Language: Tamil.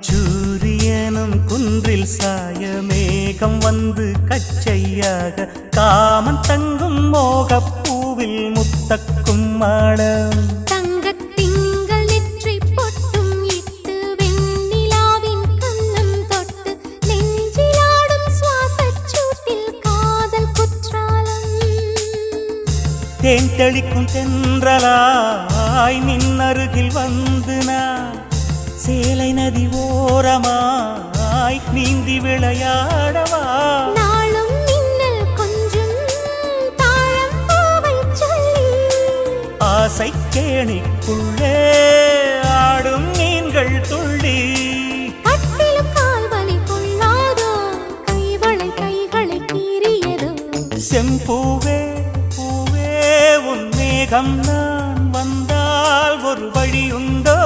அந்திச்சூரியனும் குன்றில் சாய மேகம் வந்து கச்சையாக காமன் தங்கும் மோகப்பூவில் முத்தக்கும் மாடம் தங்கத்திங்கள் நெற்றி பொட்டும் இட்டு வெண்ணிலாவின் கண்ணம் தொட்டு நெஞ்சிலாடும் சுவாசச் சூட்டில் காதல் குற்றாலம் தேன் தெளிக்கும் தென்றலாய் நின்னருகில் வந்து நான் சேலை நதி ஓரமாய் நீந்தி விளையாடவா நாளும் மின்னல் கொஞ்சம் தாழம் பூவை சொல்லி ஆசை கேணிக்குள்ளே ஆடும் மீன்கள் துள்ளி கட்டிலும் கால்வலி கொள்ளாதோ கைவளை கைகளை கீறியதோ செம்பூவே பூவே உன் மேகம் நான் வந்தால் ஒரு வழி உண்டோ